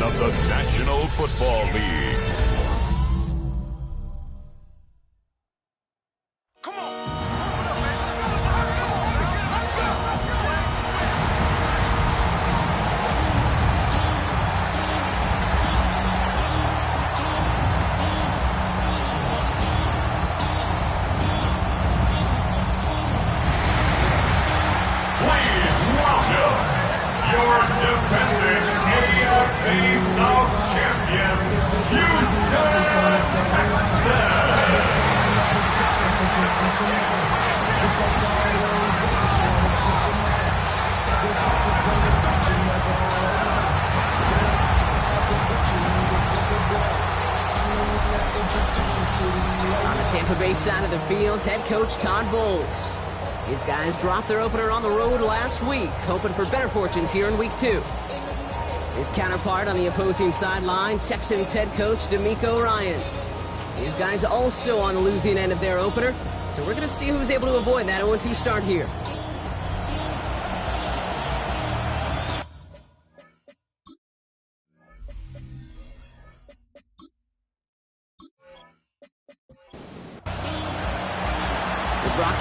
of the National Football League. On the Tampa Bay side of the field, head coach Todd Bowles. His guys dropped their opener on the road last week, hoping for better fortunes here in week 2. His counterpart on the opposing sideline, Texans head coach D'Amico Ryans. His guys also on the losing end of their opener, so we're going to see who's able to avoid that 0-2 start here.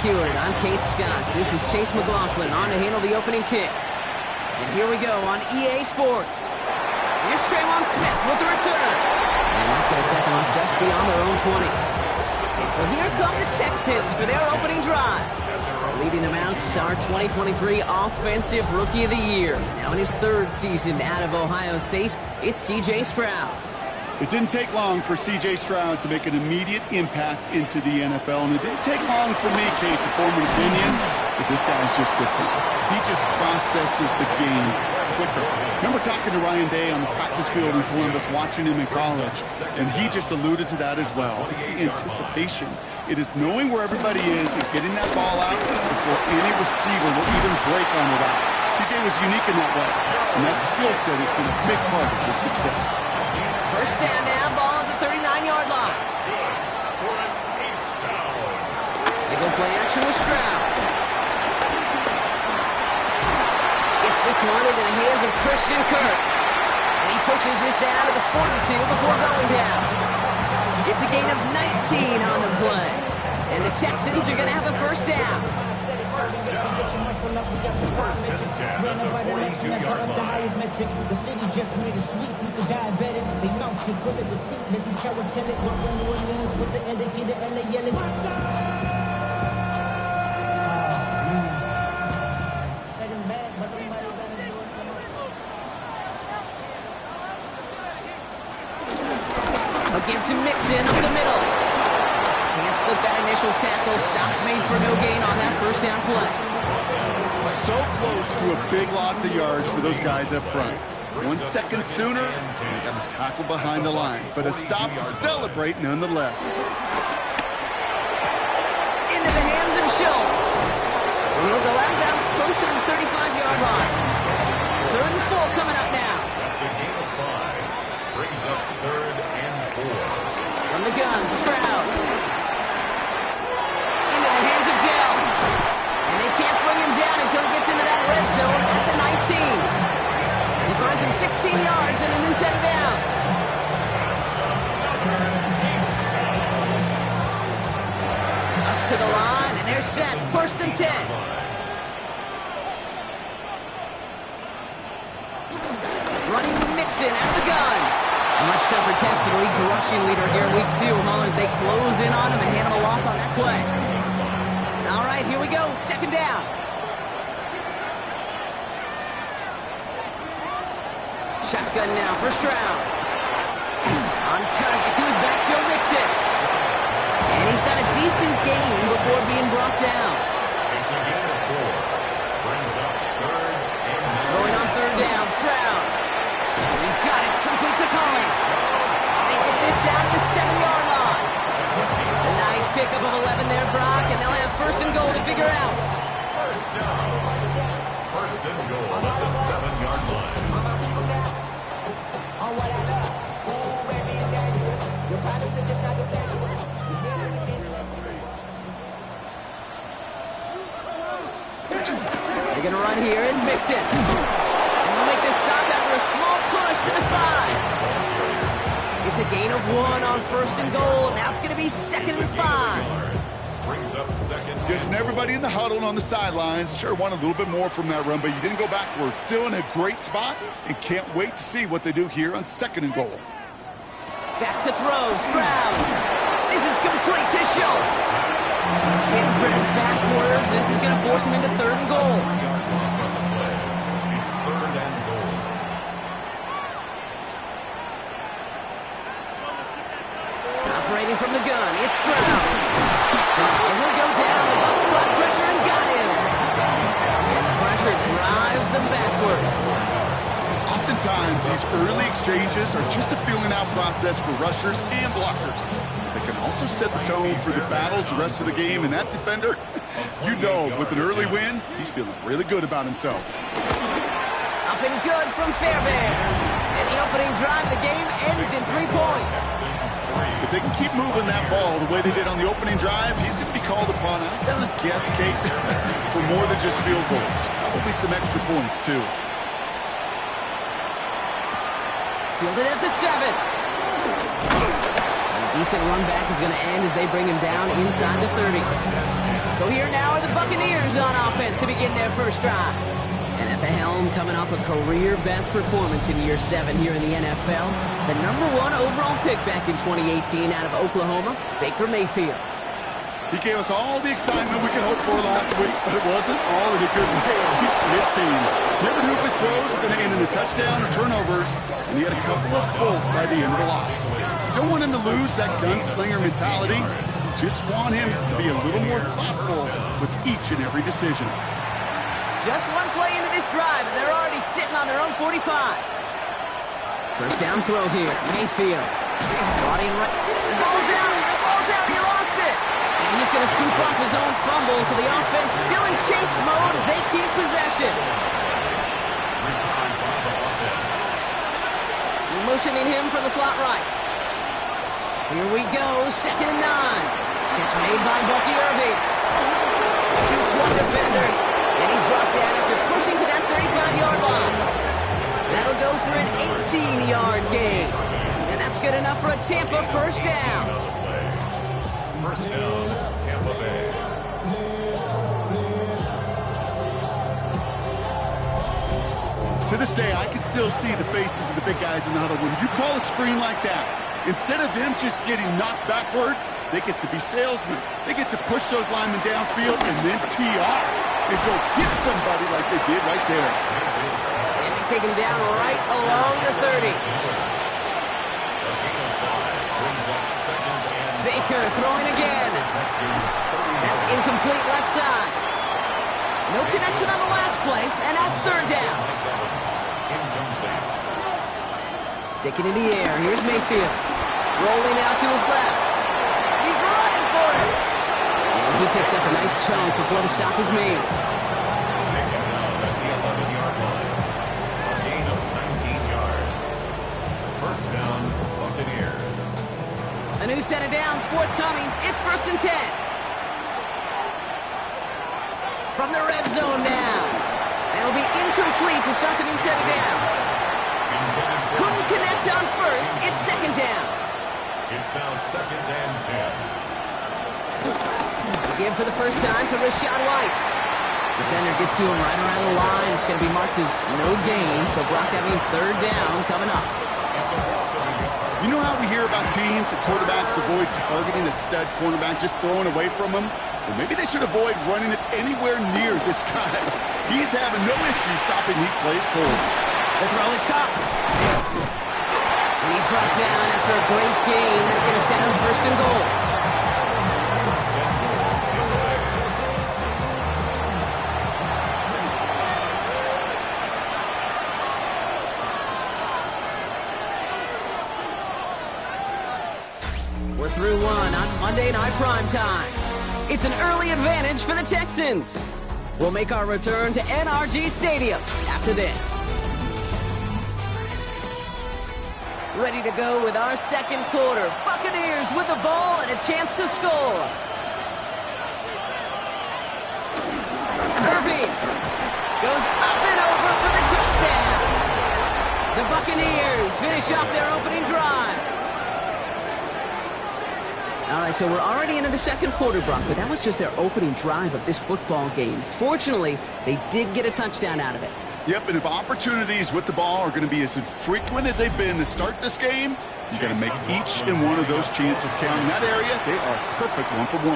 I'm Kate Scott. This is Chase McLaughlin on to handle the opening kick. And here we go on EA Sports. Here's Traymon Smith with the return. And that's going to set them up just beyond their own 20. So here come the Texans for their opening drive. Leading them out, our 2023 Offensive Rookie of the Year. Now in his 3rd season out of Ohio State, it's C.J. Stroud. It didn't take long for C.J. Stroud to make an immediate impact into the NFL, and it didn't take long for me, Kate, to form an opinion that this guy's just different. He just processes the game quicker. Remember talking to Ryan Day on the practice field in Columbus, watching him in college, and he just alluded to that as well. It's the anticipation. It is knowing where everybody is and getting that ball out before any receiver will even break on it out. C.J. was unique in that way, and that skill set has been a big part of his success. First down now, ball at the 39-yard line. They go play action with Stroud. Gets this one into the hands of Christian Kirk. And he pushes this down to the 42 before going down. It's a gain of 19 on the play. And the Texans are going to have a first down. First and 10 at the 42-yard line. The city just made a sweep. People diabetic. They mouth get full of deceit. Let these cowards tell it. What New Orleans with the educated LA yelling. A give to Mixon up the middle. Can't slip that initial tackle. Stops made for no gain on that first down play. So close to a big loss of yards for those guys up front. 1 second sooner, they got a tackle behind the line, but a stop to celebrate nonetheless. Into the hands of Schultz. He'll go out of bounds close to the 35-yard line. 3rd and 4 coming up now. That's a gain of 5. Brings up 3rd and 4. From the gun, Stroud. Into the hands of Dell. And they can't bring him down until he gets into that red zone at the 19. He finds him 16 yards and a new set of downs. Up to the line, and they're set. 1st and 10. Running Mixon out of the gun. A much tougher test for the league's rushing leader here in week 2, as they close in on him and hand him a loss on that play. All right, here we go. 2nd down. Shotgun now for Stroud. On target to his back, Joe Mixon. And he's got a decent gain before being brought down. It's a gain of 4. Brings up 3rd and 9. Going on 3rd down, Stroud. He's got it, complete to Collins. They get this down to the 7-yard line. A nice pickup of 11 there, Brock, and they'll have 1st and goal to figure out. First down. 1st and goal at the 7-yard line. They're going to run here. It's Mixon. And they'll make this stop after a small push to the 5. Gain of 1 on 1st and goal. Now it's going to be 2nd and 5. Brings up second. Just everybody in the huddle and on the sidelines. Sure, want a little bit more from that run, but you didn't go backwards. Still in a great spot, and can't wait to see what they do here on 2nd and goal. Back to throw. Stroud. This is complete to Schultz. He's hitting pretty backwards. This is going to force him into 3rd and goal. It's 3rd and goal. Operating from the gun, it's Stroud. And he'll go down. The Bucs brought pressure and got him. And the pressure drives them backwards. Oftentimes, these early exchanges are just a feeling-out process for rushers and blockers. They can also set the tone for the battles the rest of the game, and that defender, you know, with an early win, he's feeling really good about himself. Up and good from Fairbairn. And the opening drive of the game ends in 3 points. If they can keep moving that ball the way they did on the opening drive, he's going to be called upon, I'm going to guess, Kate, for more than just field goals. Probably some extra points, too. Fielded at the 7. A decent run back is going to end as they bring him down inside the 30. So here now are the Buccaneers on offense to begin their first drive. And at the helm, coming off a career-best performance in year 7 here in the NFL, the #1 overall pick back in 2018 out of Oklahoma, Baker Mayfield. He gave us all the excitement we could hope for last week, but it wasn't all in a good way, at least for his team. Never knew if his throws were going to end in a touchdown or turnovers, and he had a couple of both by the end of the loss. You don't want him to lose that gunslinger mentality. Just want him to be a little more thoughtful with each and every decision. Just one play into this drive, and they're already sitting on their own 45. First down throw here, Mayfield. Brought in right. The ball's out, he lost it. And he's going to scoop up his own fumble, so the offense still in chase mode as they keep possession. Motioning him from the slot right. Here we go, 2nd and 9. Catch made by Bucky Irving. Shoots one defender, and he's brought down after pushing to that 35-yard line. That'll go for an 18-yard gain. And that's good enough for a Tampa first down. First down, Tampa Bay. To this day, I can still see the faces of the big guys in the huddle. When you call a screen like that, instead of them just getting knocked backwards, they get to be salesmen. They get to push those linemen downfield and then tee off and go hit somebody like they did right there. And they take him down right along the 30. Baker throwing again. That's incomplete left side. No connection on the last play, and now it's 3rd down. Sticking in the air, here's Mayfield. Rolling out to his left. He's running for it. And he picks up a nice chunk before the stop is made. First down, Buccaneers. A new set of downs forthcoming. It's 1st and 10. From the red zone now. That'll be incomplete to start the new set of downs. Couldn't connect on 1st. It's 2nd down. It's now 2nd and 10. Again for the first time to Rashad White. Defender gets to him right around the line. It's going to be marked as no gain. So, Brock, that means 3rd down coming up. You know how we hear about teams and quarterbacks avoid targeting a stud cornerback, just throwing away from him? Well, maybe they should avoid running it anywhere near this guy. He's having no issue stopping these plays cold. The throw is caught. And he's brought down after a great gain. That's going to set him 1st and goal. We're through one on Monday Night Primetime. It's an early advantage for the Texans. We'll make our return to NRG Stadium after this. Ready to go with our 2nd quarter. Buccaneers with the ball and a chance to score. Irving goes up and over for the touchdown. The Buccaneers finish off their opening drive. All right, so we're already into the second quarter, Brock, but that was just their opening drive of this football game. Fortunately, they did get a touchdown out of it. Yep, and if opportunities with the ball are going to be as infrequent as they've been to start this game, you got to make each and one of those chances count. In that area, they are perfect 1-for-1.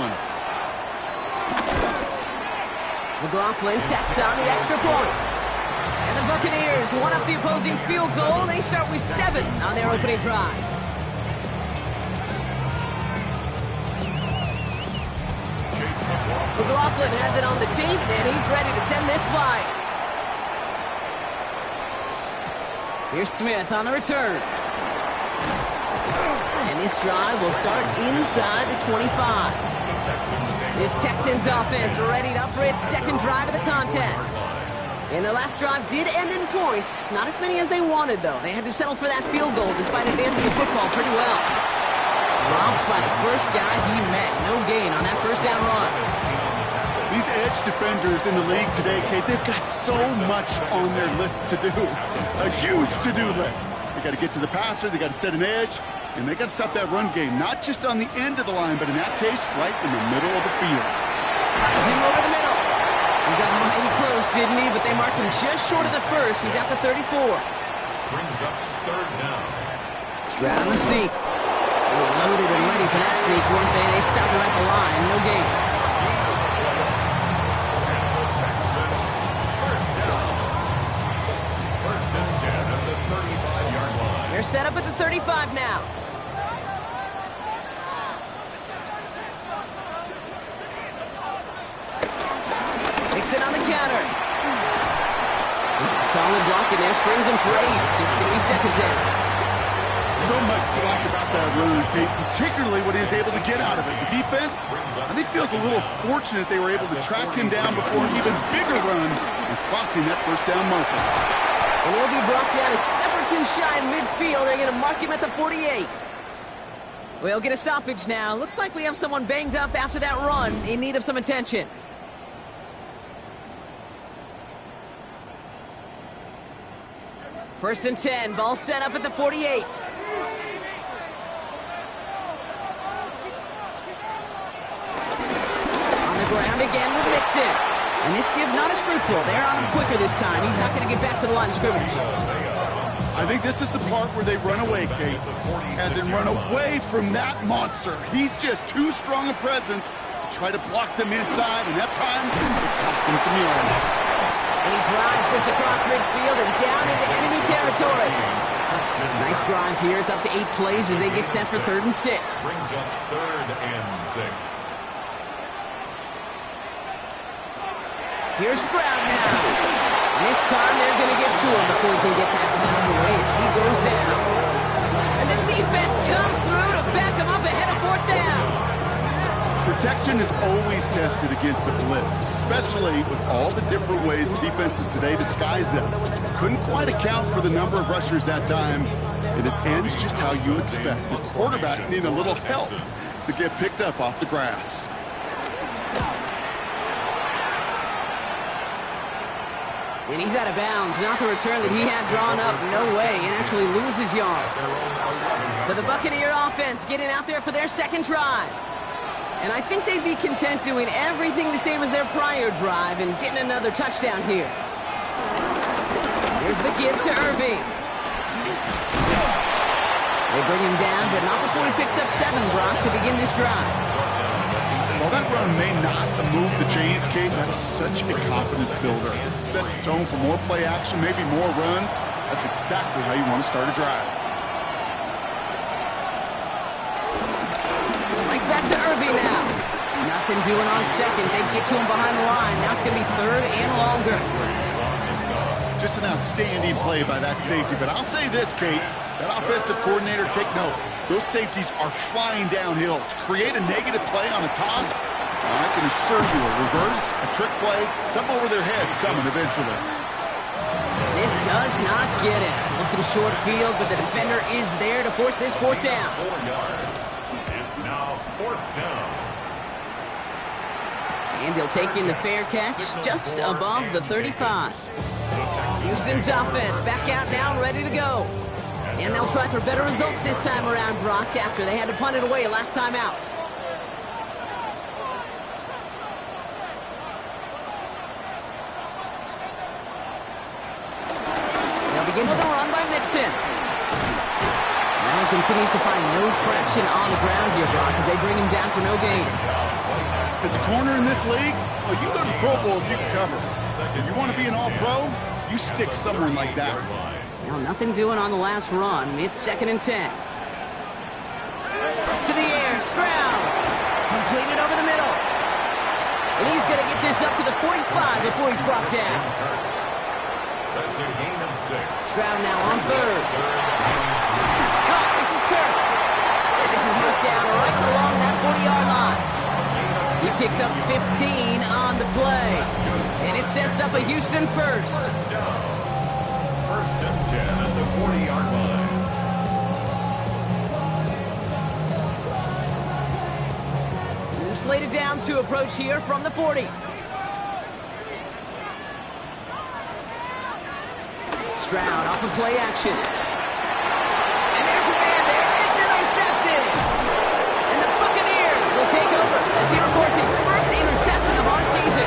McLaughlin sets on the extra point. And the Buccaneers one up the opposing field goal. They start with 7 on their opening drive. McLaughlin has it on the team, and he's ready to send this flying. Here's Smith on the return. And this drive will start inside the 25. This Texans offense ready up for its second drive of the contest. And their last drive did end in points. Not as many as they wanted, though. They had to settle for that field goal despite advancing the football pretty well. Dropped by the first guy he met. No gain on that first down run. These edge defenders in the league today, Kate, they've got so much on their list to do. A huge to-do list. They got to get to the passer, they got to set an edge, and they got to stop that run game. Not just on the end of the line, but in that case, right in the middle of the field. Ties him over the middle. He got mighty close, didn't he? But they marked him just short of the first. He's at the 34. Brings up third down. Stroud on the sneak. They were loaded and ready for that sneak, weren't they? They stopped him at the line. No gain. First and 10 at the 35-yard line. They're set up at the 35 now. Nixon on the counter. Solid block in there. Springs him for 8. It's going to be second down. So much to like about that run, Kate, particularly what he was able to get out of it. The defense, I think, feels a little fortunate they were able to track him down before an even bigger run and crossing that first down marker. And he'll be brought down a step or two shy in midfield. They're going to mark him at the 48. We'll get a stoppage now. Looks like we have someone banged up after that run in need of some attention. First and 10, ball set up at the 48. On the ground again with Mixon. And this give not as fruitful. They're on him quicker this time. He's not going to get back to the line of scrimmage. I think this is the part where they run away, Kate. As in run away from that monster. He's just too strong a presence to try to block them inside, and that time, it cost him some yards. And he drives this across midfield and down into enemy territory. Nice drive here. It's up to 8 plays as they get set for 3rd and 6. Brings up 3rd and 6. Here's Stroud now. And this time they're going to get to him before he can get that pass away as he goes down. And the defense comes through to back him up ahead of 4th down. Protection is always tested against a blitz, especially with all the different ways the defenses today disguise them. Couldn't quite account for the number of rushers that time, and it ends just how you expect. The quarterback needing a little help to get picked up off the grass. And he's out of bounds. Not the return that he had drawn up. No way. And actually loses yards. So the Buccaneer offense getting out there for their second drive. And I think they'd be content doing everything the same as their prior drive and getting another touchdown here. Here's the give to Irving. They bring him down, but not before he picks up 7, Brock, to begin this drive. While that run may not move the chains, Kate, that is such a confidence builder. It sets the tone for more play action, maybe more runs. That's exactly how you want to start a drive. Right back to Irving now. Nothing doing on second. They get to him behind the line. Now it's going to be 3rd and longer. Just an outstanding play by that safety. But I'll say this, Kate, that offensive coordinator, take note. Those safeties are flying downhill. To create a negative play on a toss, I can assure you a reverse, a trick play, something over their heads coming eventually. This does not get it. Looking short field, but the defender is there to force this 4th down. 4 yards. It's now 4th down. And he'll take in the fair catch just above the 35. Houston's offense back out now, ready to go. And they'll try for better results this time around, Brock, after they had to punt it away last time out. They'll begin with a run by Mixon. Allen continues to find no traction on the ground here, Brock, as they bring him down for no gain. As a corner in this league, well, you go to the Pro Bowl if you can cover. If you want to be an all-pro, you stick someone like that. Well, nothing doing on the last run. It's 2nd and 10. To the air, Stroud. Completed over the middle. And he's going to get this up to the 45 before he's brought down. That's a gain of 6. Stroud now on 3rd. It's caught. This is Kirk. And this is marked down right along that 40-yard line. He picks up 15 on the play. And it sets up a Houston first. First and 10 at the 40-yard line. New slated downs to approach here from the 40. Stroud off of play action. And there's a man there. It's intercepted. And the Buccaneers will take over as he records his first interception of our season.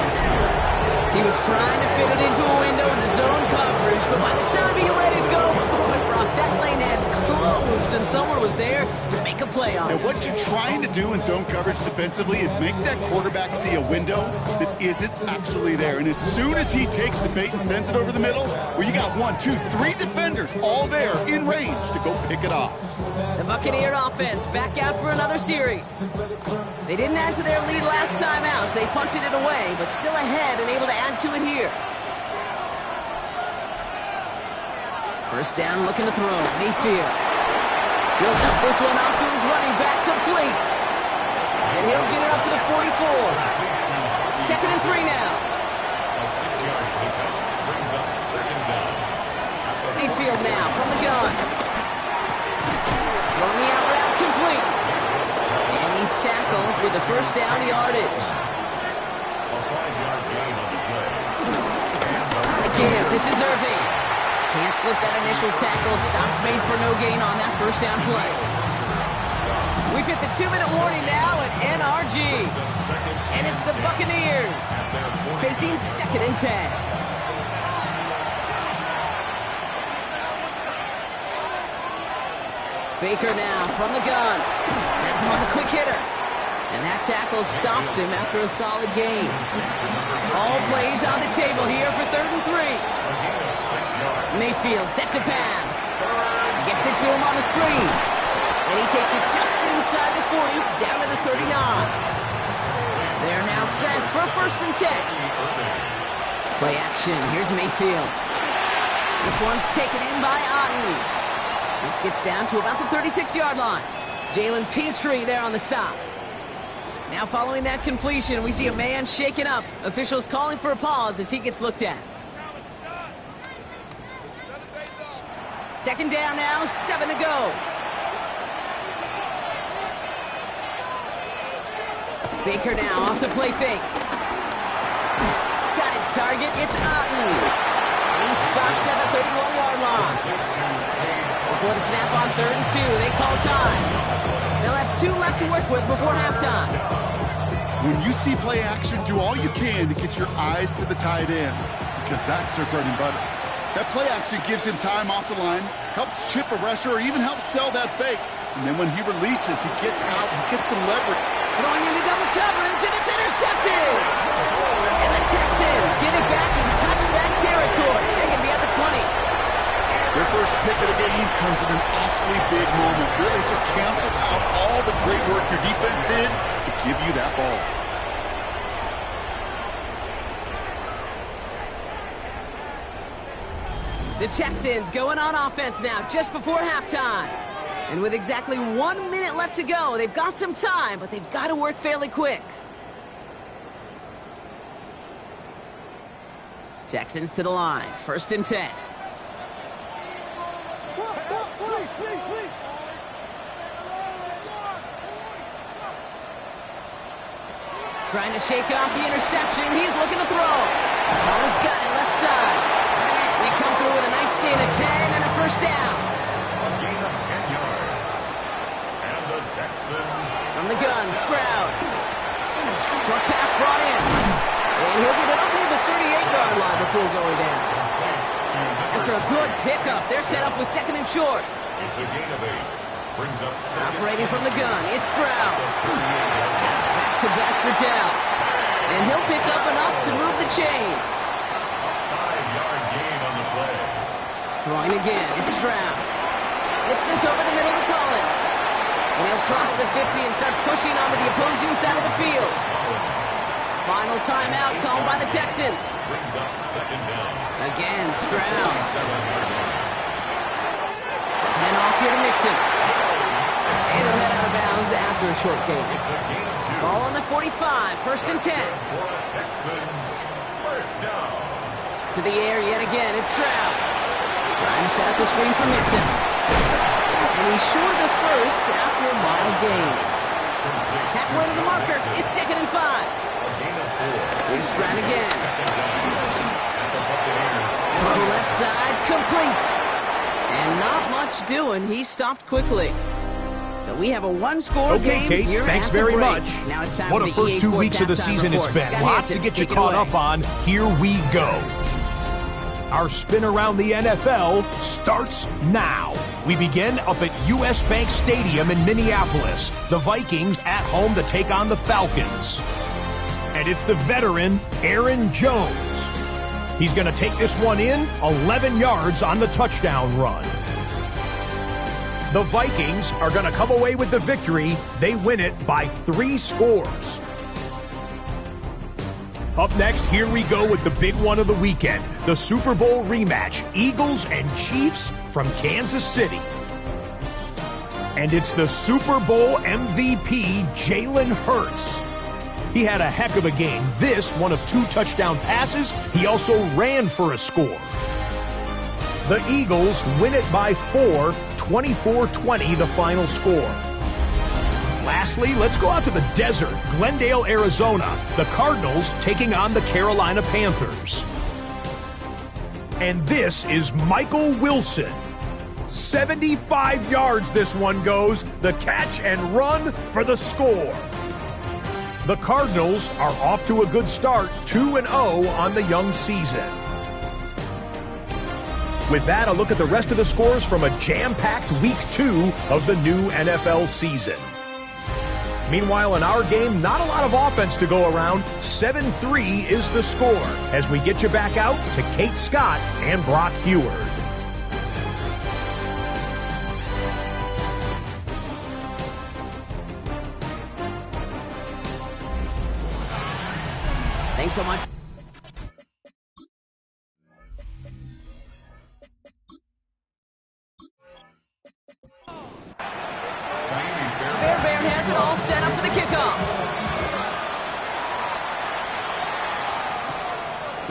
He was trying to fit it into a window in the zone coverage, but by the time he let it go, boy, Brock, that lane had closed, and someone was there to make a play on it. And what you're trying to do in zone coverage defensively is make that quarterback see a window that isn't actually there. And as soon as he takes the bait and sends it over the middle, well, you got 1, 2, 3 defenders all there in range to go pick it off. The Buccaneer offense back out for another series. They didn't add to their lead last time out, so they punted it away, but still ahead and able to add to it here. First down, looking to throw. Mayfield. He'll dump this one off to his running back, complete. And he'll get it up to the 44. 2nd and 3 now. A 6-yard pickup brings up 2nd down. Mayfield now from the gun. Throwing the out route, complete. And he's tackled with the first down yardage. A 5-yard gain on the play. Again, this is Irving. Can't slip that initial tackle. Stops made for no gain on that first down play. We've hit the 2-minute warning now at NRG. And it's the Buccaneers facing 2nd and 10. Baker now from the gun. That's him on the quick hitter. And that tackle stops him after a solid gain. All plays on the table here for 3rd and 3. Mayfield set to pass. Gets it to him on the screen. And he takes it just inside the 40, down to the 39. They're now set for 1st and 10. Play action. Here's Mayfield. This one's taken in by Otten. This gets down to about the 36-yard line. Jalen Petrie there on the stop. Now following that completion, we see a man shaken up. Officials calling for a pause as he gets looked at. 2nd down now, 7 to go. Baker now off the play fake. Got his target, it's Otten. He's stopped at the 31-yard line. Before the snap on 3rd and 2, they call time. They'll have 2 left to work with before halftime. When you see play action, do all you can to get your eyes to the tight end, because that's their bread and butter. That play action gives him time off the line, helps chip a rusher, or even helps sell that fake. And then when he releases, he gets out, he gets some leverage. Throwing into double coverage, and it's intercepted! And the Texans get it back in touchback territory. They're going to be at the 20. Their first pick of the game comes at an awfully big moment. Really just cancels out all the great work your defense did to give you that ball. The Texans going on offense now just before halftime. And with exactly 1 minute left to go, they've got some time, but they've got to work fairly quick. Texans to the line. 1st and 10. Trying to shake off the interception. He's looking to throw. Collins got it left side. They come through with a nice gain of 10 and a first down. the gun, Stroud. Short pass brought in. And he'll get it up near the 38-yard line before going down. After a good pickup, they're set up with second and short. It's a gain of 8. Brings up second. Operating from the gun, it's Stroud. That's back-to-back for Dell. And he'll pick up enough to move the chains. 5-yard gain on the play. Throwing again, it's Stroud. Gets this over the middle to Collins. And he'll cross the 50 and start pushing onto the opposing side of the field. Final timeout called by the Texans. Brings up second down. Again, Stroud. 7-yard line. And off here to Mixon. And he'll head out of bounds after a short gain. It's a gain of 2. Ball on the 45, first and 10. For the Texans, first down. To the air yet again, it's Stroud. Trying to set up the screen for Mixon. And he's short of first after a mild gain. Halfway to the marker, it's second and 5. A gain of 4. Here's Stroud again. Second down at the Buccaneers. Throw left side, complete. And not much doing, he stopped quickly. So we have a one-score game. Okay, Kate, here thanks at the very break. much. Now it's time What for a the first EA 2 Sports weeks of the halftime season report. it's been. Scott Lots to Hansen, get you take it caught away. up on. Here we go. Our spin around the NFL starts now. We begin up at US Bank Stadium in Minneapolis. The Vikings at home to take on the Falcons. And it's the veteran, Aaron Jones. He's going to take this one in, 11 yards on the touchdown run. The Vikings are going to come away with the victory. They win it by 3 scores. Up next, here we go with the big one of the weekend, the Super Bowl rematch, Eagles and Chiefs from Kansas City. And it's the Super Bowl MVP, Jalen Hurts. He had a heck of a game. This, one of 2 touchdown passes. He also ran for a score. The Eagles win it by 4, 24-20 the final score. Lastly, let's go out to the desert, Glendale, Arizona. The Cardinals taking on the Carolina Panthers. And this is Michael Wilson. 75 yards this one goes. The catch and run for the score. The Cardinals are off to a good start, 2-0 on the young season. With that, a look at the rest of the scores from a jam-packed Week 2 of the new NFL season. Meanwhile, in our game, not a lot of offense to go around. 7-3 is the score as we get you back out to Kate Scott and Brock Heward. Thanks so much. Fairbairn has it all set up for the kickoff.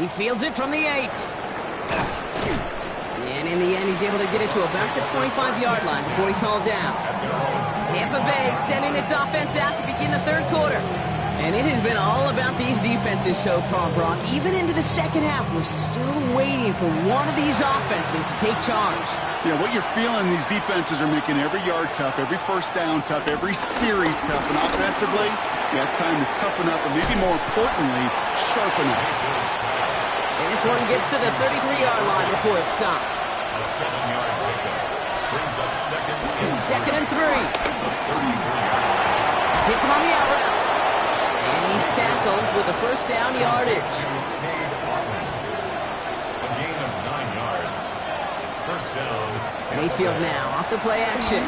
He fields it from the 8. And in the end, he's able to get it to about the 25-yard line before he's hauled down. Tampa Bay sending its offense out to begin the third quarter. And it has been all about these defenses so far, Brock. Even into the second half, we're still waiting for one of these offenses to take charge. Yeah, what you're feeling, these defenses are making every yard tough, every first down tough, every series tough. And offensively, yeah, it's time to toughen up, and maybe more importantly, sharpen up. And this one gets to the 33-yard line before it stopped. A 7-yard pickup. Brings up Second and 3. Hits him on the out route. And he's tackled with a first down yardage. A gain of 9 yards. First down. Mayfield now off the play action.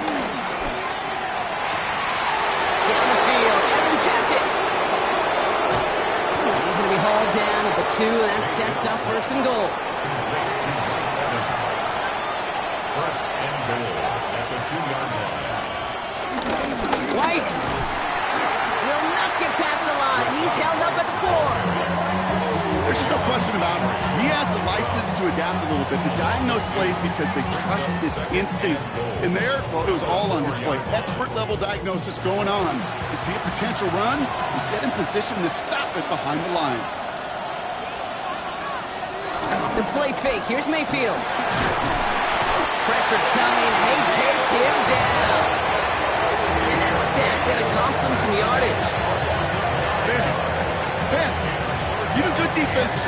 Down the field. Evans has it. And he's going to be hauled down at the 2. That sets up first and goal. First and goal at the 2-yard line. White will not get past the line. He's held up at the 4. There's just no question about it. He has the license to adapt a little bit, to diagnose plays because they trust his instincts. And there, well, it was all on display. Expert-level diagnosis going on to see a potential run and get in position to stop it behind the line. Off the play fake. Here's Mayfield. Pressure coming, and they take him down. And that sack going to cost them some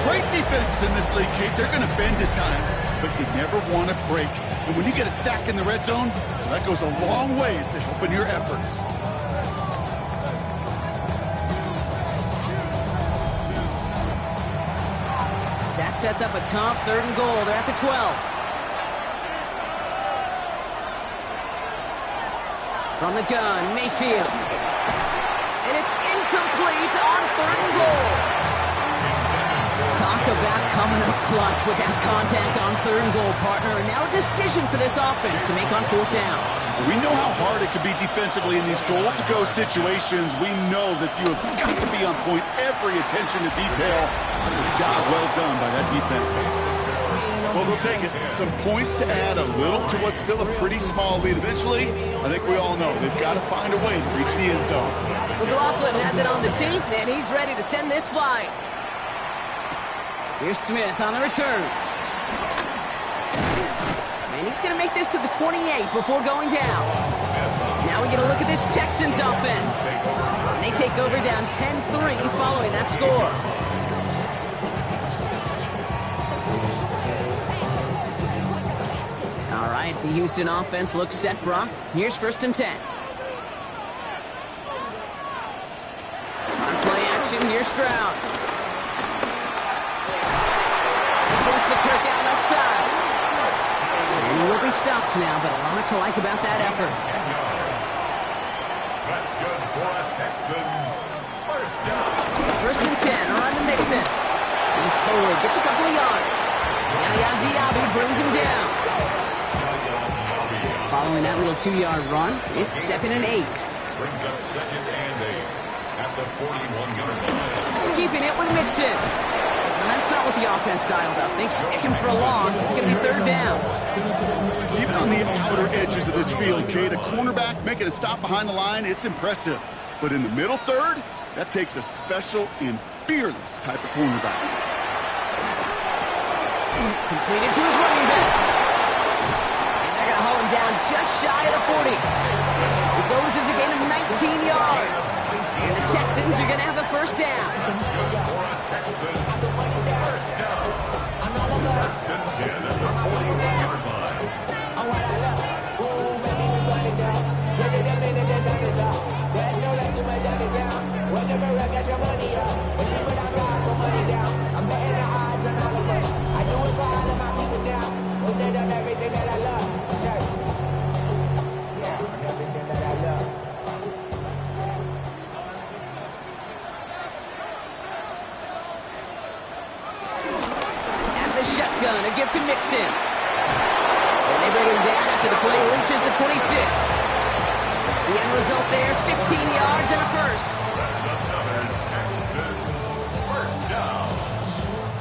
Great defenses in this league, Kate. They're going to bend at times, but you never want to break. And when you get a sack in the red zone, well, that goes a long ways to helping your efforts. Zach sets up a tough 3rd and goal. They're at the 12. From the gun, Mayfield. And it's incomplete on 3rd and goal. Talk about coming up clutch with that contact on 3rd and goal, partner. And now a decision for this offense to make on 4th down. We know how hard it can be defensively in these goal-to-go situations. We know that you have got to be on point, every attention to detail. It's a job well done by that defense. Well, they'll take it. Some points to add a little to what's still a pretty small lead. Eventually, I think we all know they've got to find a way to reach the end zone. McLaughlin has it on the team, and he's ready to send this flying. Here's Smith on the return. And he's going to make this to the 28 before going down. Now we get a look at this Texans offense. And they take over down 10-3 following that score. All right, the Houston offense looks set, Brock. Here's 1st and 10. On play action, here's Stroud. This one's to Kirk out left side. And he will be stopped now, but a lot to like about that effort. That's good for a Texans. 1st down. 1st and 10, around to Mixon. He's forward, gets a couple of yards. Yaya Diaby brings him down. Following that little 2-yard run, it's 2nd and 8. Brings up 2nd and 8 at the 41-yard line. Keeping it with Mixon. Now that's not what the offense dialed up. They stick him for a loss. It's going to be 3rd down. Even on the outer edges of this field, Kate, a cornerback making a stop behind the line, it's impressive. But in the middle third, that takes a special and fearless type of cornerback. Completed to his running back. And they're going to haul him down just shy of the 40. It goes as a gain of 19 yards. And the Texans are going to have a 1st down. For a Texans. 1st down. 1st and 10 at the 41-yard line. Shotgun, a gift to Mixon. And they bring him down after the play reaches the 26. The end result there, 15 yards and a 1st. That's another Texans 1st down.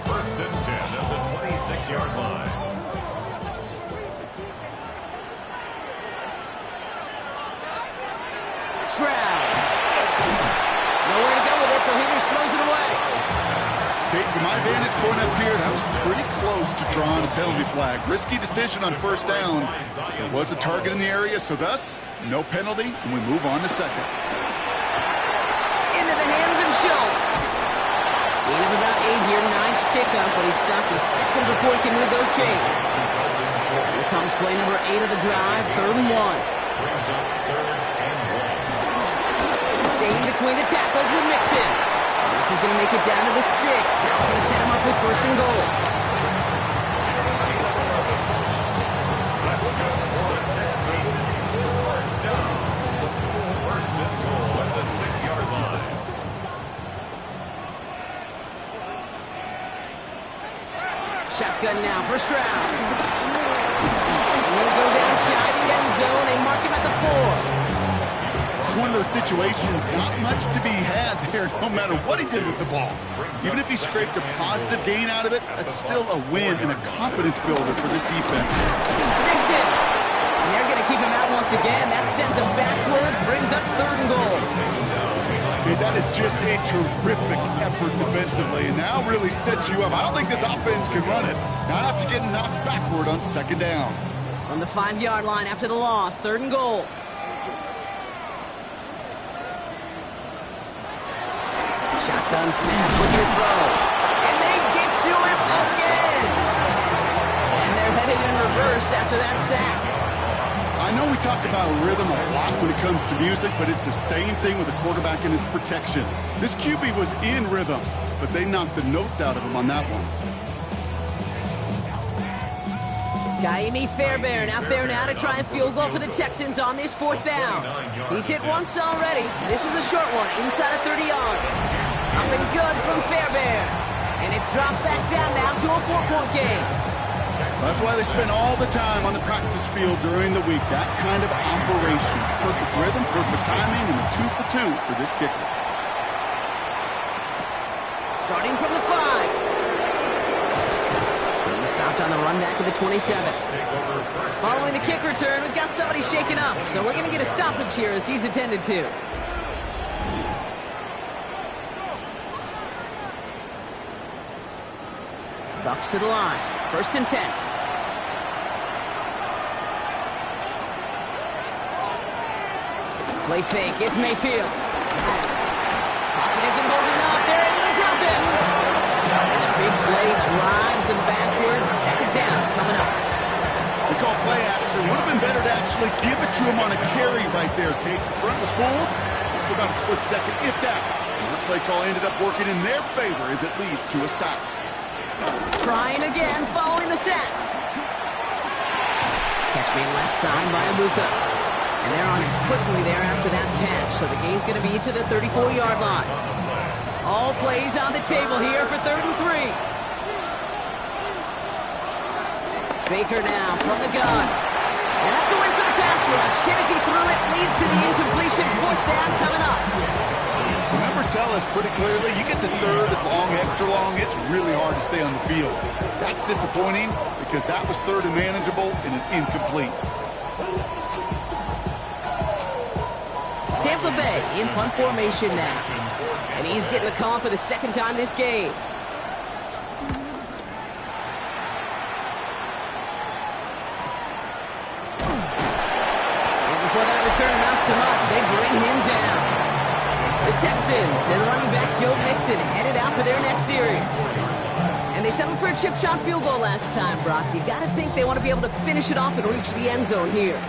1st and 10 at the 26-yard line. Stroud. Nowhere to go with it, so Henry throws it away. From my vantage point up here, that was pretty close to drawing a penalty flag. Risky decision on 1st down. There was a target in the area, so thus, no penalty, and we move on to 2nd. Into the hands of Schultz. Gain of about 8 here. Nice pickup, but he stopped a second before he can move those chains. Here comes play number 8 of the drive, 3rd and 1. Brings up 3rd and 1. Staying between the tackles with Mixon. This is going to make it down to the 6. That's going to set him up with 1st and goal. That's good for the Texans. 1st down. 1st and goal at the 6-yard line. Shotgun now for Stroud. He'll go down shy of the end zone. They mark him at the 4. One of those situations, not much to be had there, no matter what he did with the ball. Even if he scraped a positive gain out of it, that's still a win and a confidence builder for this defense. Nixon. And they're going to keep him out once again. That sends him backwards, brings up 3rd and goal. Okay, that is just a terrific effort defensively, and now really sets you up. I don't think this offense can run it, not after getting knocked backward on 2nd down. On the 5-yard line after the loss, 3rd and goal. Shotgun snap with your throw. And they get to reverse after that sack. I know we talk about rhythm a lot when it comes to music, but it's the same thing with the quarterback and his protection. This QB was in rhythm, but they knocked the notes out of him on that one. Kaimi Fairbairn out there now to try a field goal for the Texans on this 4th down. He's hit once already. This is a short one, inside of 30 yards. Up and good from Fairbairn. And it's dropped back down now to a 4-point game. That's why they spend all the time on the practice field during the week. That kind of operation. Perfect rhythm, perfect timing, and a 2 for 2 for this kicker. Starting from the 5. He's stopped on the run back of the 27. Following the kick return, we've got somebody shaken up, so we're going to get a stoppage here as he's attended to. Bucks to the line. 1st and 10. Play fake. It's Mayfield. Pocket isn't holding up. They're able to drop him. And the big play drives them backwards. 2nd down coming up. They call play action. Would have been better to actually give it to him on a carry right there, Kate. The front was fooled for about a split second, if that. And the play call ended up working in their favor as it leads to a sack. Trying again following the sack. Catch made left side by Amuka. And they're on him quickly there after that catch. So the game's going to be to the 34-yard line. All plays on the table here for 3rd and 3. Baker now from the gun. And that's a win for the pass rush. Hit as he threw it. Leads to the incompletion. 4th down coming up. The numbers tell us pretty clearly, you get to 3rd and long, extra long, it's really hard to stay on the field. That's disappointing because that was 3rd and manageable and an incomplete. Tampa Bay in punt formation now. And he's getting the call for the 2nd time this game. And before that return amounts to much, they bring him down. The Texans and running back Joe Mixon headed out for their next series. And they settled for a chip shot field goal last time, Brock. You got to think they want to be able to finish it off and reach the end zone here.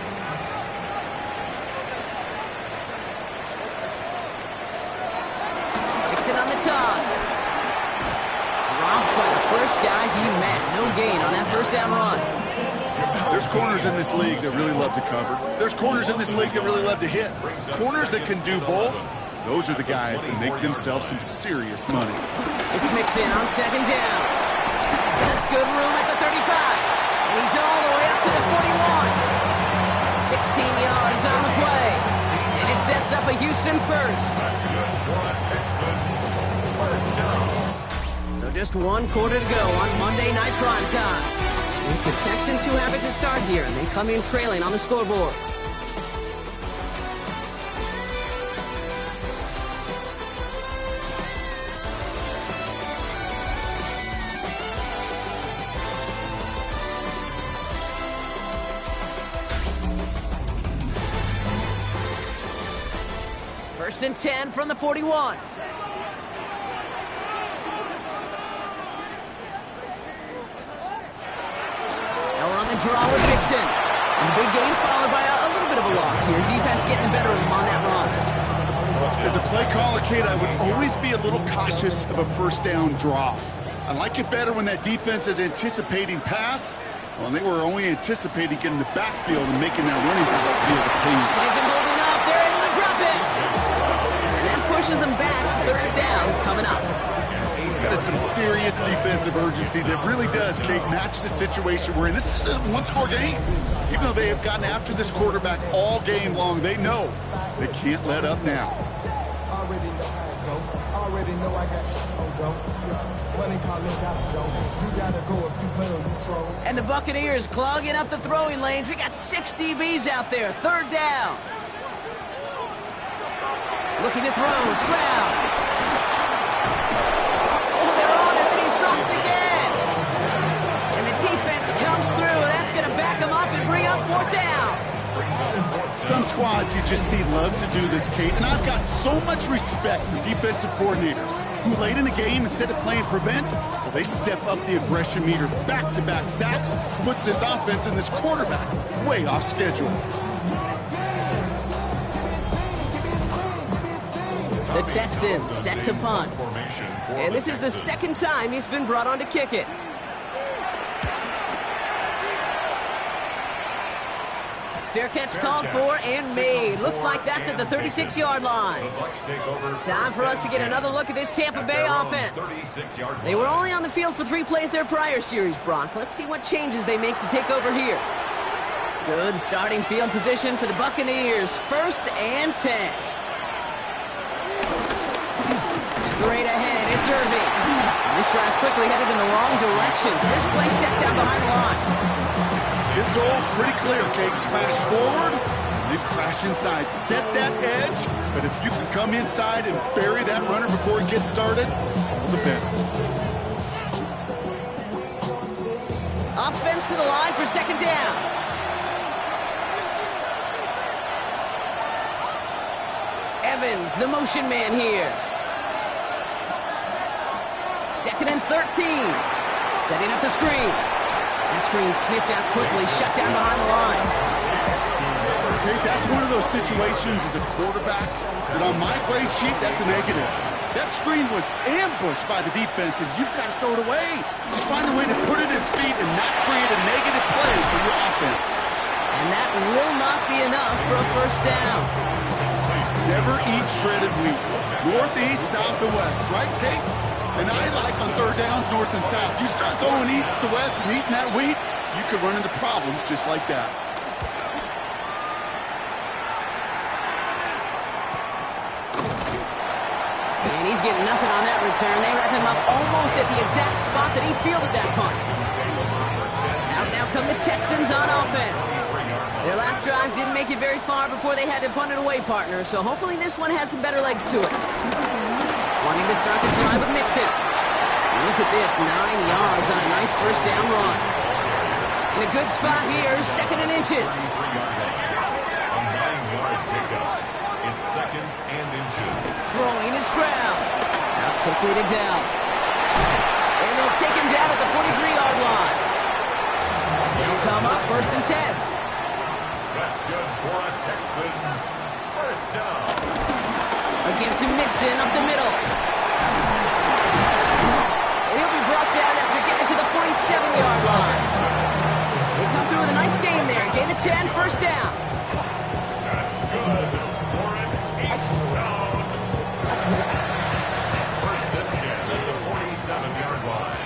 On the toss. Dropped by the first guy he met. No gain on that 1st down run. There's corners in this league that really love to cover. There's corners in this league that really love to hit. Corners that can do both, those are the guys that make themselves some serious money. It's Mixon on 2nd down. That's good room at the 35. And he's all the way up to the 41. 16 yards on the play. And it sets up a Houston 1st. So just 1 quarter to go on Monday Night Primetime. It's the Texans who have it to start here, and they come in trailing on the scoreboard. First and 10 from the 41. Draw with Mixon. And the big gain followed by a little bit of a loss here. Defense getting the better of him on that run. As a play caller, Kate, I would always be a little cautious of a 1st down draw. I like it better when that defense is anticipating pass. Well, they were only anticipating getting the backfield and making that running back feel the pain. It isn't holding up. They're able to drop it. That pushes them back. 3rd down coming up. That is some serious defensive urgency that really does, Kate, match the situation we're in. This is a 1-score game. Even though they have gotten after this quarterback all game long, they know they can't let up now. And the Buccaneers clogging up the throwing lanes. We got 6 DBs out there. 3rd down. Looking to throw. Stroud. Some squads you just see love to do this, Kate, and I've got so much respect for defensive coordinators Too late in the game, instead of playing prevent, well, they step up the aggression meter. Back-to-back sacks puts this offense and this quarterback way off schedule. The Texans set to punt. And this is the second time he's been brought on to kick it. Fair catch called for and made. Looks like that's at the 36-yard line. Time for us to get another look at this Tampa Bay offense. They were only on the field for 3 plays their prior series, Brock. Let's see what changes they make to take over here. Good starting field position for the Buccaneers. 1st and 10. Straight ahead, it's Irving. This drive's quickly headed in the wrong direction. First play set down behind the line. His goal is pretty clear, okay? Crash forward, then crash inside. Set that edge, but if you can come inside and bury that runner before it gets started, all the better. Offense to the line for 2nd down. Evans, the motion man here. 2nd and 13. Setting up the screen. That screen sniffed out quickly, shut down behind the line. Okay, that's one of those situations as a quarterback that on my grade sheet, that's a negative. That screen was ambushed by the defense, and you've got to throw it away. Just find a way to put it at his feet and not create a negative play for your offense. And that will not be enough for a 1st down. Never eat shredded wheat. Northeast, south, and west, right, Kate? And I like on 3rd downs, north and south. You start going east to west and eating that wheat, you could run into problems just like that. And he's getting nothing on that return. They wrap him up almost at the exact spot that he fielded that punt. Out now come the Texans on offense. Their last drive didn't make it very far before they had to punt it away, partner, so hopefully this one has some better legs to it. Wanting to start the drive with Mixon. Look at this, 9 yards on a nice 1st down run. In a good spot here, 2nd and inches. A 9-yard pickup. It's 2nd and inches. Throwing is Stroud. Now quickly to Dell. And they'll take him down at the 43-yard line. They'll come up 1st and 10. That's good for a Texans 1st down. A give to Mixon up the middle. And he'll be brought down after getting to the 47-yard line. They come through with a nice gain there. Gain of 10, 1st down. That's good for an 8th down. 1st and 10 at the 47-yard line.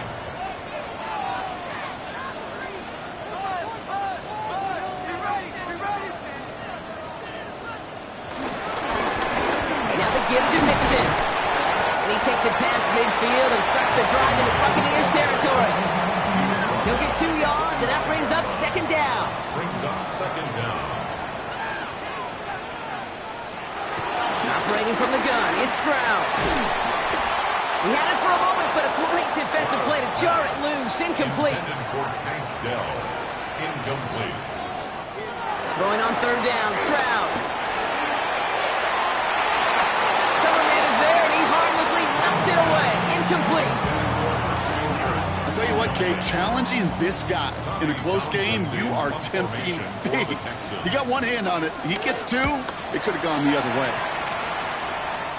Give to Mixon. And he takes it past midfield and starts the drive into Buccaneers territory. He'll get 2 yards, and that brings up 2nd down. Brings up 2nd down. Operating from the gun, it's Stroud. He had it for a moment, but a great defensive play to jar it loose. Incomplete. Intended for Tank Dell. Incomplete. Throwing on 3rd down, Stroud. It away, incomplete. I'll tell you what, Kate, challenging this guy in a close game, you are tempting fate. He got one hand on it. He gets 2. It could have gone the other way.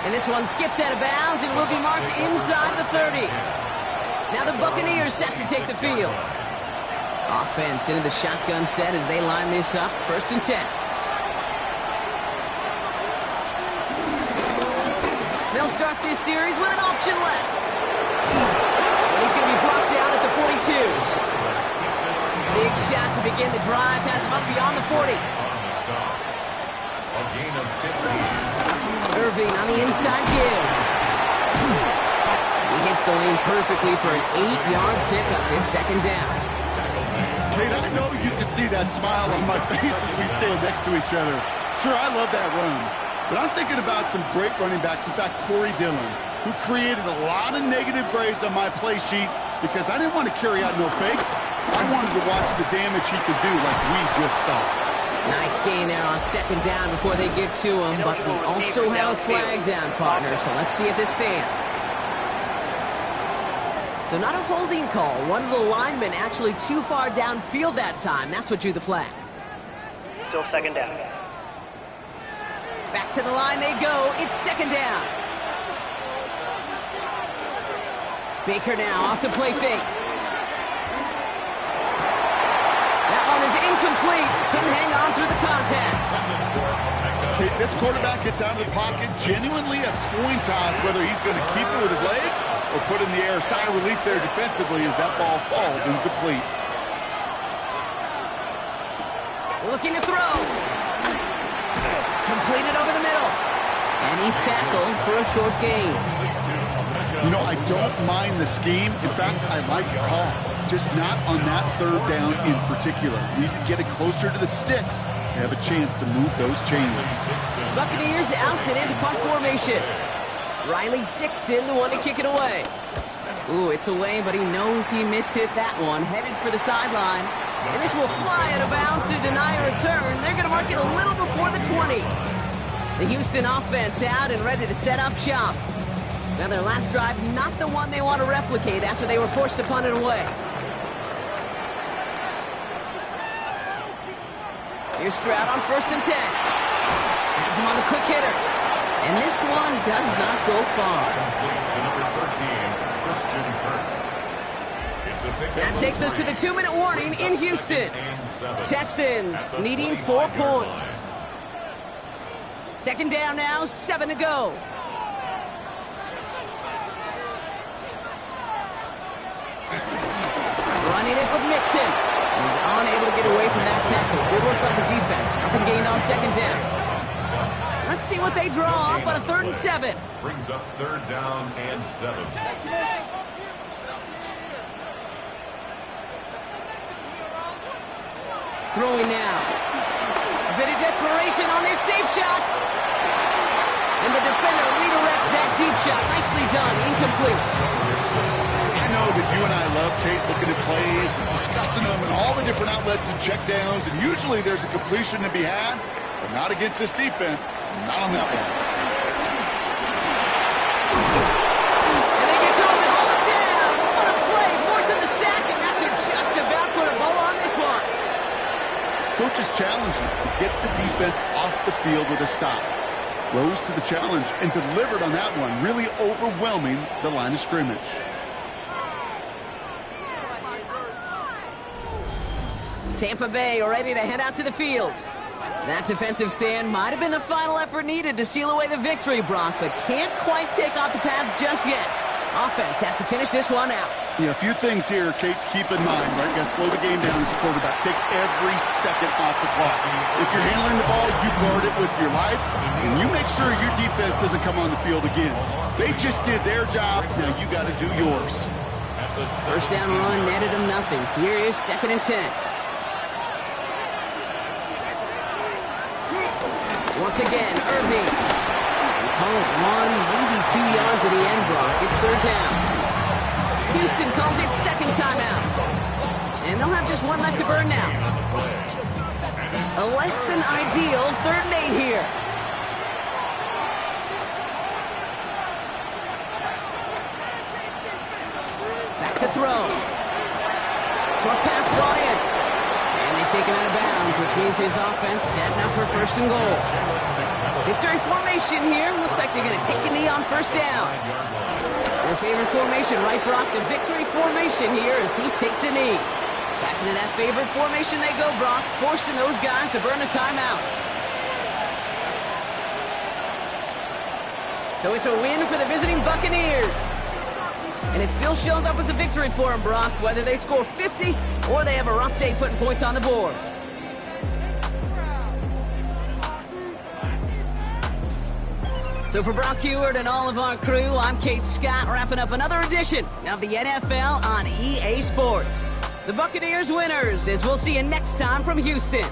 And this one skips out of bounds and will be marked inside the 30. Now the Buccaneers set to take the field. Offense into the shotgun set as they line this up. 1st and 10. They'll start this series with an option left. And he's going to be brought down at the 42. Big shot to begin the drive. Has him up beyond the 40. A gain of 15. Irving on the inside give. He hits the lane perfectly for an 8-yard pickup. It's 2nd down. Kate, I know you can see that smile on my face as we stand next to each other. Sure, I love that run. But I'm thinking about some great running backs. In fact, Corey Dillon, who created a lot of negative grades on my play sheet because I didn't want to carry out no fake. I wanted to watch the damage he could do like we just saw. Nice gain there on 2nd down before they get to him, but we also have a flag down, partner, so let's see if this stands. So not a holding call. One of the linemen actually too far downfield that time. That's what drew the flag. Still second down. Back to the line they go. It's second down. Baker now off the play fake. That one is incomplete. Couldn't hang on through the contact. Okay, this quarterback gets out of the pocket, genuinely a coin toss whether he's going to keep it with his legs or put in the air. Sigh of relief there defensively as that ball falls incomplete. Looking to throw. Completed over the middle. And he's tackled for a short gain. You know, I don't mind the scheme. In fact, I like the call. Just not on that third down in particular. Need to get it closer to the sticks to have a chance to move those chains. Buccaneers out and into punt formation. Riley Dixon, the one to kick it away. Ooh, it's away, but he knows he mishit that one. Headed for the sideline. And this will fly out of bounds to deny a return. They're going to mark it a little before the 20. The Houston offense out and ready to set up shop. Now their last drive, not the one they want to replicate after they were forced to punt it away. Here's Stroud on 1st and 10. Has him on the quick hitter. And this one does not go far. That takes us to the 2-minute warning in Houston. Texans needing 4 points. Second down now, 7 to go. Running it with Mixon. He's unable to get away from that tackle. Good work by the defense. Nothing gained on second down. Let's see what they draw up on a 3rd and 7. Brings up 3rd down and 7. Throwing now. A bit of desperation on this deep shot. And the defender redirects that deep shot. Nicely done. Incomplete. I know that you and I love, Kate, looking at plays and discussing them and all the different outlets and checkdowns, and usually there's a completion to be had, but not against this defense. Not on that one. And they get to him and haul him down. What a play. Forcing the sack, and that should just about put a bow on this one. Coach is challenging to get the defense off the field with a stop. Rose to the challenge and delivered on that one, really overwhelming the line of scrimmage. Tampa Bay are ready to head out to the field. That defensive stand might have been the final effort needed to seal away the victory, Brock, but can't quite take off the pads just yet. Offense has to finish this one out. Yeah, a few things here, Kate's, keep in mind, right? You got to slow the game down as a quarterback. Take every second off the clock. If you're handling the ball, you guard it with your life, and you make sure your defense doesn't come on the field again. They just did their job. Now you got to do yours. First down run netted them nothing. Here is 2nd and 10. Once again, Irving. We call it 1, maybe 2 yards at the end block. It's 3rd down. Houston calls it 2nd timeout. And they'll have just 1 left to burn now. A less than ideal 3rd and 8 here. Back to throw. Short pass brought in. And they take him out of bounds, which means his offense heading up for 1st and goal. Victory formation here. Looks like they're going to take a knee on 1st down. Their favorite formation, right, Brock? The victory formation here as he takes a knee. Back into that favorite formation they go, Brock, forcing those guys to burn a timeout. So it's a win for the visiting Buccaneers. And it still shows up as a victory for them, Brock, whether they score 50 or they have a rough day putting points on the board. So for Brock Heward and all of our crew, I'm Kate Scott, wrapping up another edition of the NFL on EA Sports. The Buccaneers winners, as we'll see you next time from Houston.